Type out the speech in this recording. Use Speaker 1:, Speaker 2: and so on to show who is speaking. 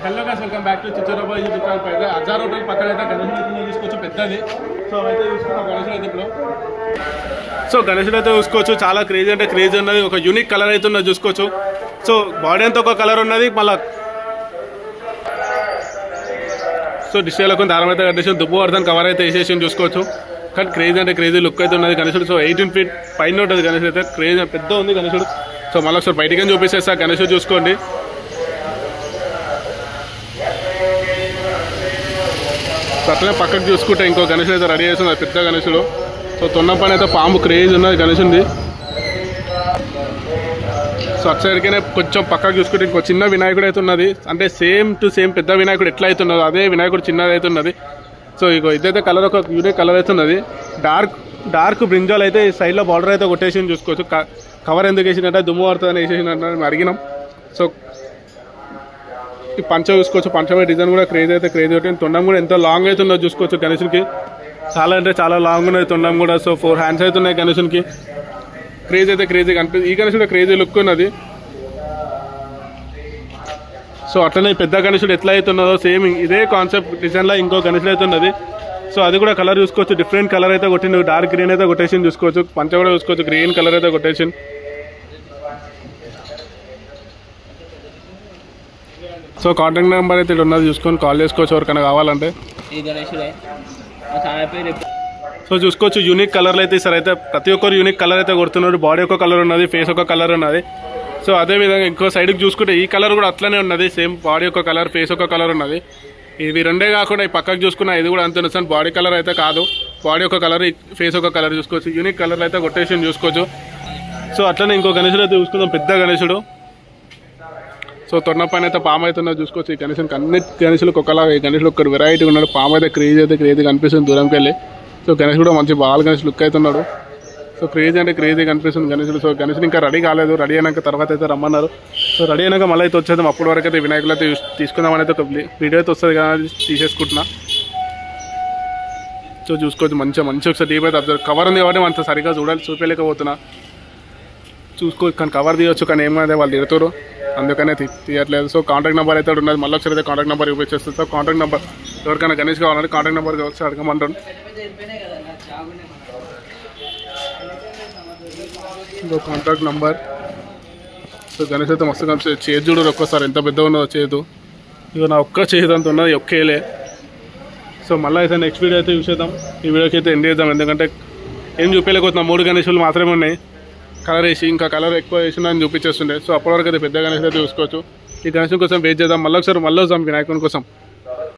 Speaker 1: Hello guys, welcome back to Chichcharabai YouTube channel. పైగా 1000 రూపాయల పక్కన అయితే గణేశుడు తీసుకోవచ్చు పెద్దది. సో అయితే చూసుకున్నాం గణేశుడు అయితే ఇప్పుడు. సో గణేశుడు అయితే చూసుకోవచ్చు, చాలా క్రేజీ అంటే క్రేజీ ఉన్నది. ఒక యూనిక్ కలర్ అయితే ఉన్నది చూసుకోవచ్చు. సో బాడీ అంతా ఒక కలర్ ఉన్నది. మళ్ళీ సో డిస్ప్లేలో కొంత దారం అయితే కట్టేసి దుబ్బు వర్ధన్ కవర్ అయితే వేసేసి చూసుకోవచ్చు. కానీ క్రేజీ అంటే క్రేజీ లుక్ అయితే ఉన్నది గణేశుడు. సో 18 feet పైన ఉంటుంది గణేశుడు అయితే. క్రేజీ పెద్ద ఉంది గణేశుడు. సో మళ్ళీ ఒకసారి బయటికి చూపిస్తేస్తా గణేశుడు చూసుకోండి. అట్లనే పక్కకు చూసుకుంటే ఇంకో గణేశుడు అయితే రెడీ చేస్తుంది, పెద్ద గణేశుడు. సో తొన్న పైన అయితే పాము క్రేజ్ ఉన్నది గణేశుడి. సో అటు సైడ్కైనా కొంచెం పక్కకు చూసుకుంటే ఇంకో చిన్న వినాయకుడు అయితే ఉన్నది. అంటే సేమ్ టు సేమ్ పెద్ద వినాయకుడు ఎట్లా అవుతున్నదో అదే వినాయకుడు చిన్నది అయితే ఉన్నది. సో ఇగో ఇదైతే కలర్ ఒక యూనిక్ కలర్ అయితే ఉన్నది. డార్క్ బ్రింజాల్ అయితే సైడ్లో బార్డర్ అయితే కొట్టేసి చూసుకోవచ్చు. కవర్ ఎందుకు వేసినట్టే దుమ్ము పడుతుందని వేసేసినట్టు మేము అడిగినాం. సో ఈ పంచ చూసుకోవచ్చు, పంచమే డిజైన్ కూడా క్రేజ్ అయితే క్రేజ్ అవుతుంది. తొండం కూడా ఎంత లాంగ్ అవుతుందో చూసుకోవచ్చు గణేశునికి. చాలా అంటే చాలా లాంగ్ ఉన్నది తొండం కూడా. సో 4 hands అవుతున్నాయి గణేశునికి. క్రేజ్ అయితే క్రేజీ కనిపిస్తుంది. ఈ గణేశుడు క్రేజీ లుక్ ఉన్నది. సో అట్లనే పెద్ద గణేశుడు ఎట్లా అవుతున్నదో సేమ్ ఇదే కాన్సెప్ట్ డిజైన్లో ఇంకో గణేశుడు అయితే ఉన్నది. సో అది కూడా కలర్ చూసుకోవచ్చు, డిఫరెంట్ కలర్ అయితే కొట్టింది. డార్క్ గ్రీన్ అయితే కొట్టేసి చూసుకోవచ్చు. పంచ కూడా చూసుకోవచ్చు, గ్రీన్ కలర్ అయితే కొట్టేసి. సో కాంటాక్ట్ నెంబర్ అయితే ఉన్నది, చూసుకొని కాల్ చేసుకోవచ్చు ఎవరికైనా కావాలంటే. సో చూసుకోవచ్చు యూనిక్ కలర్లు అయితే సార్ అయితే ప్రతి ఒక్కరు యూనిక్ కలర్ అయితే కొడుతున్నారు. బాడీ ఒక కలర్ ఉన్నది, ఫేస్ ఒక కలర్ ఉన్నది. సో అదేవిధంగా ఇంకో సైడ్కి చూసుకుంటే ఈ కలర్ కూడా అట్లనే ఉన్నది. సేమ్ బాడీ ఒక కలర్, ఫేస్ ఒక కలర్ ఉన్నది. ఇవి రెండే కాకుండా ఈ పక్కకు చూసుకున్నా ఇది కూడా అంత ఉన్నది. బాడీ కలర్ అయితే కాదు, బాడీ ఒక కలర్, ఫేస్ ఒక కలర్ చూసుకోవచ్చు. యూనిక్ కలర్లు అయితే కొట్టేసి చూసుకోవచ్చు. సో అట్లనే ఇంకో గణేశుడు అయితే చూసుకుందాం, పెద్ద గణేశుడు. సో తొన్న పైన అయితే పాము అయితే ఉన్నది చూసుకోవచ్చు. ఈ గణేశునికి అన్ని గణేశులకు ఒకలాగా, ఈ గణేశుడు ఒక వెరైటీ ఉన్నాడు. పాము అయితే క్రేజీ కనిపిస్తుంది దూరంకి వెళ్ళి. సో గణేశుడు కూడా మంచి బాల్ గణేష్ లుక్ అయితే ఉన్నాడు. సో క్రేజీ అంటే క్రేజీ కనిపిస్తుంది గణేశుడు. సో గణేశుడు ఇంకా రెడీ కాలేదు, రెడీ అయినాక తర్వాత అయితే రమ్మన్నారు. సో రెడీ అయినాక మళ్ళీ అయితే వచ్చేద్దాం. అప్పటి వరకు అయితే వినాయకులు అయితే తీసుకుందామని అయితే ఒక వీడియో అయితే వస్తుంది కదా, తీసేసుకుంటున్నా. సో చూసుకోవచ్చు మంచిగా ఒకసారి డీప్ అయితే అబ్జర్వ్. కవర్ ఉంది కాబట్టి అంత సరిగ్గా చూపించలేకపోతున్నా. చూసుకోవచ్చు కానీ కవర్ తీయవచ్చు, కానీ ఏమైతే వాళ్ళు తిడతారు, అందుకనే తీయట్లేదు. సో కాంటాక్ట్ నెంబర్ అయితే ఉన్నది. మళ్ళీ ఒకసారి అయితే కాంటాక్ట్ నెంబర్ చూపించేస్తుంది. సో కాంటాక్ట్ నెంబర్ ఎవరికైనా గణేష్ కావాలంటే కాంటాక్ట్ నెంబర్ వచ్చి అడగమంటాను. ఇంకో కాంటాక్ట్ నెంబర్. సో గణేష్ అయితే మస్తు కనిపిస్తుంది. చేతి చూడరు ఒక్కసారి ఎంత పెద్దగా ఉన్నదో చేతు. ఇక నా ఒక్క చేతి అంత ఉన్నది, ఒక్కేలే. సో మళ్ళీ అయితే నెక్స్ట్ వీడియో అయితే చూసేద్దాం. ఈ వీడియోకి అయితే ఎండ్ చేద్దాం, ఎందుకంటే ఏం చూపించలేకపోతున్నాం. 3 గణేశులు మాత్రమే ఉన్నాయి. కలర్ వేసి ఇంకా కలర్ ఎక్కువ వేసిన అని చూపించేస్తుండే. సో అప్పటివరకు అయితే పెద్ద గణేశుడు అయితే చూసుకోవచ్చు. ఈ గణేశుని కోసం వెయిట్ చేద్దాం. మళ్ళీ వస్తాం వినాయకుని కోసం.